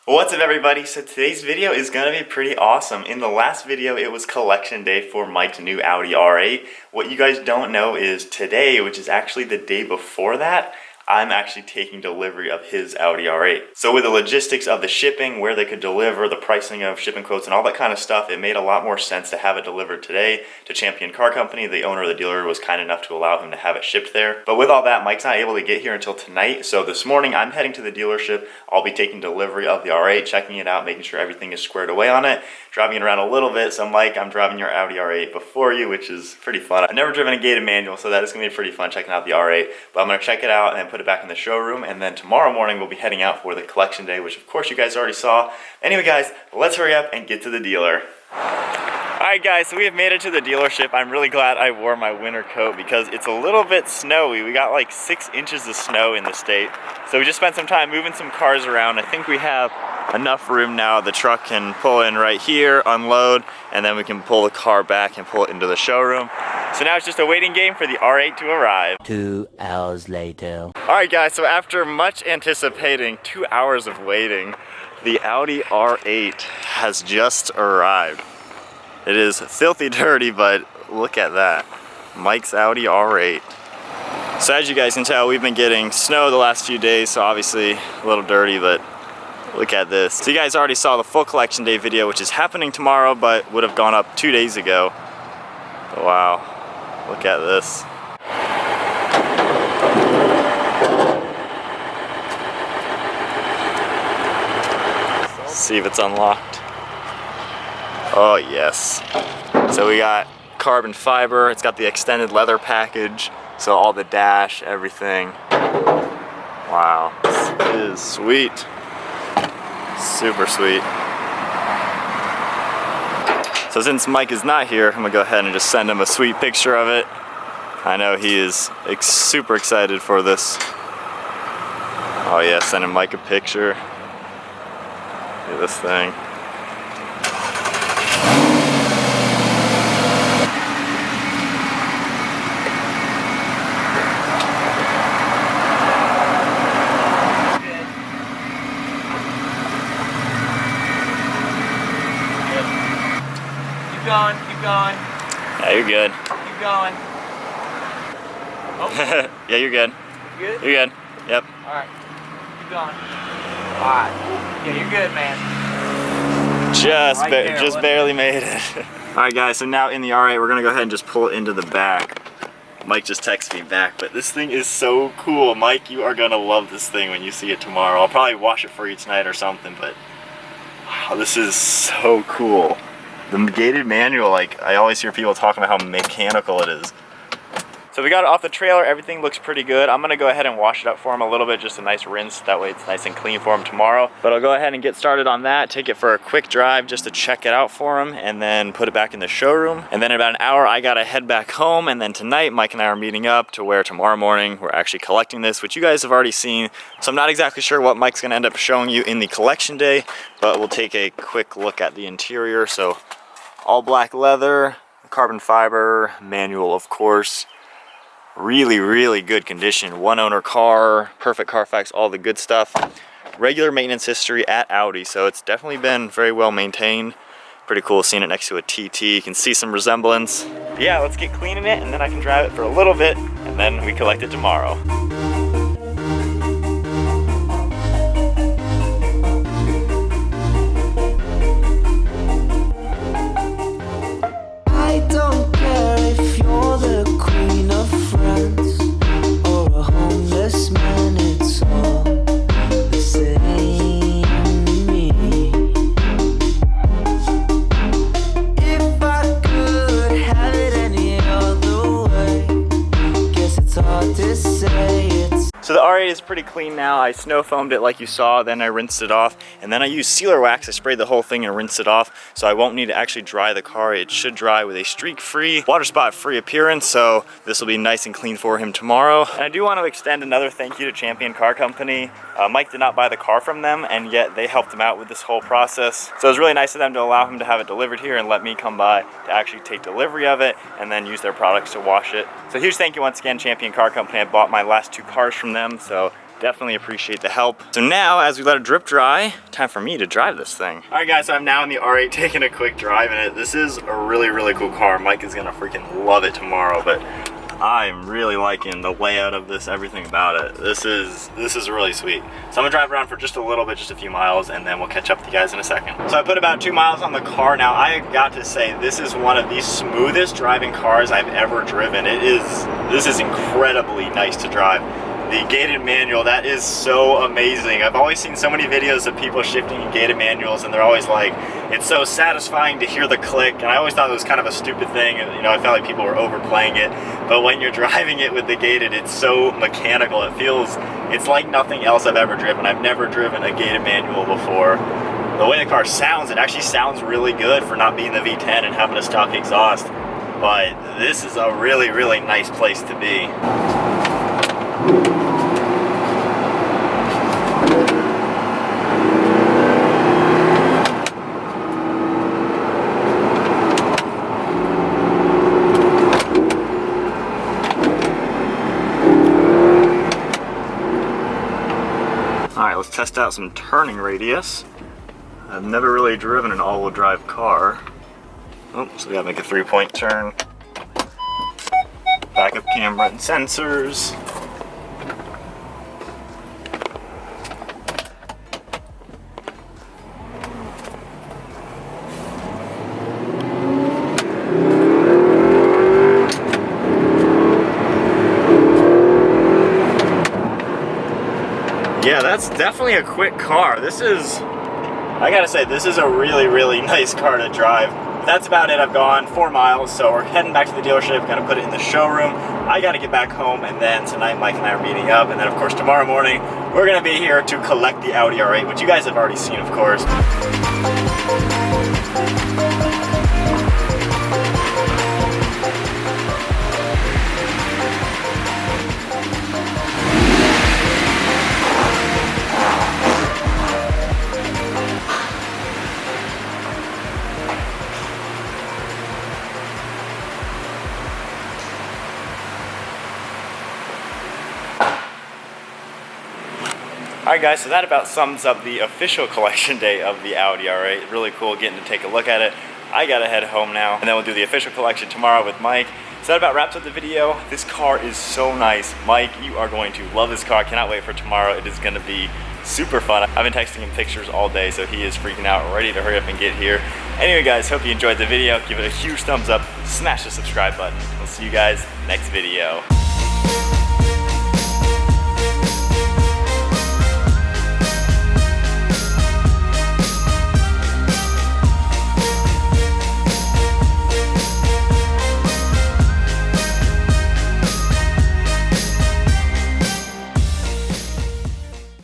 What's up everybody? So today's video is going to be pretty awesome. In the last video it was collection day for Mike's new Audi R8. What you guys don't know is today, which is actually the day before that, I'm actually taking delivery of his Audi R8. So with the logistics of the shipping, where they could deliver, the pricing of shipping quotes and all that kind of stuff, it made a lot more sense to have it delivered today to Champion Car Company. The owner of the dealer was kind enough to allow him to have it shipped there. But with all that, Mike's not able to get here until tonight. So this morning I'm heading to the dealership. I'll be taking delivery of the R8, checking it out, making sure everything is squared away on it, driving it around a little bit. So Mike, I'm driving your Audi R8 before you, which is pretty fun. I've never driven a gated manual, so that is going to be pretty fun checking out the R8. But I'm going to check it out and then put it back in the showroom. And then tomorrow morning we'll be heading out for the collection day, which of course you guys already saw. Anyway guys, let's hurry up and get to the dealer. Alright guys, so we have made it to the dealership. I'm really glad I wore my winter coat because it's a little bit snowy. We got like 6 inches of snow in the state. So we just spent some time moving some cars around. I think we have enough room now. The truck can pull in right here, unload, and then we can pull the car back and pull it into the showroom. So now it's just a waiting game for the R8 to arrive. 2 hours later. Alright guys, so after much anticipating, 2 hours of waiting, the Audi R8 has just arrived. It is filthy dirty, but look at that. Mike's Audi R8. So as you guys can tell, we've been getting snow the last few days, so obviously a little dirty, but look at this. So you guys already saw the full collection day video, which is happening tomorrow, but would have gone up 2 days ago. Wow, look at this. See if it's unlocked. Oh yes. So we got carbon fiber. It's got the extended leather package. So all the dash, everything. Wow, this is sweet. Super sweet. So since Mike is not here, I'm gonna go ahead and just send him a sweet picture of it. I know he is super excited for this. Oh yeah, sending Mike a picture. Look at this thing. Keep going. Yeah, you're good. Keep going. Oh. Yeah, you're good. You good? You're good. Yep. Alright. Keep going. Alright. Yeah, you're good, man. Just barely made it. Alright guys, so now in the R8, we're gonna go ahead and just pull it into the back. Mike just texted me back, but this thing is so cool. Mike, you are gonna love this thing when you see it tomorrow. I'll probably wash it for you tonight or something, but wow, this is so cool. The gated manual, like I always hear people talking about how mechanical it is. So we got it off the trailer, everything looks pretty good. I'm gonna go ahead and wash it up for him a little bit, just a nice rinse, that way it's nice and clean for him tomorrow. But I'll go ahead and get started on that, take it for a quick drive just to check it out for him, and then put it back in the showroom. And then in about an hour, I gotta head back home, and then tonight, Mike and I are meeting up to where tomorrow morning, we're actually collecting this, which you guys have already seen. So I'm not exactly sure what Mike's gonna end up showing you in the collection day, but we'll take a quick look at the interior. So all black leather, carbon fiber, manual of course. Really good condition. One owner car, perfect Carfax, all the good stuff. Regular maintenance history at Audi, so it's definitely been very well maintained. Pretty cool seeing it next to a TT. You can see some resemblance. But yeah, let's get cleaning it and then I can drive it for a little bit and then we collect it tomorrow. I don't care if you're the queen of France or a homeless man, it's all the same to me. If I could have it any other way, guess it's hard to say. So the R8 is pretty clean now. I snow foamed it like you saw, then I rinsed it off, and then I used sealer wax. I sprayed the whole thing and rinsed it off, so I won't need to actually dry the car. It should dry with a streak-free, water spot-free appearance, so this will be nice and clean for him tomorrow. And I do want to extend another thank you to Champion Car Company. Mike did not buy the car from them, and yet they helped him out with this whole process. So it was really nice of them to allow him to have it delivered here and let me come by to actually take delivery of it and then use their products to wash it. So huge thank you once again, Champion Car Company. I bought my last 2 cars from them, so Definitely appreciate the help. So now, as we let it drip dry, time for me to drive this thing. All right, guys, so I'm now in the R8 taking a quick drive in it. This is a really, really cool car. Mike is gonna freaking love it tomorrow, but I'm really liking the layout of this, everything about it. This is really sweet. So I'm gonna drive around for just a little bit, just a few miles, and then we'll catch up with you guys in a second. So I put about 2 miles on the car now. I got to say, this is one of the smoothest driving cars I've ever driven. This is incredibly nice to drive. The gated manual, that is so amazing. I've always seen so many videos of people shifting in gated manuals, and they're always like, it's so satisfying to hear the click, and I always thought it was kind of a stupid thing. You know, I felt like people were overplaying it, but when you're driving it with the gated, it's so mechanical. It's like nothing else I've ever driven. I've never driven a gated manual before. The way the car sounds, it actually sounds really good for not being the V10 and having a stock exhaust, but this is a really, really nice place to be. Alright, let's test out some turning radius. I've never really driven an all-wheel drive car. Oh, so we gotta make a 3-point turn. Backup camera and sensors. Yeah, that's definitely a quick car. I gotta say, this is a really, really nice car to drive. But that's about it. I've gone 4 miles, so we're heading back to the dealership. Gonna put it in the showroom. I gotta get back home, and then tonight Mike and I are meeting up, and then of course tomorrow morning we're gonna be here to collect the Audi R8, which you guys have already seen, of course. Alright guys, so that about sums up the official collection day of the Audi R8. Really cool getting to take a look at it. I gotta head home now, and then we'll do the official collection tomorrow with Mike. So that about wraps up the video. This car is so nice. Mike, you are going to love this car. I cannot wait for tomorrow. It is gonna be super fun. I've been texting him pictures all day, so he is freaking out, ready to hurry up and get here. Anyway guys, hope you enjoyed the video. Give it a huge thumbs up, smash the subscribe button. We'll see you guys next video.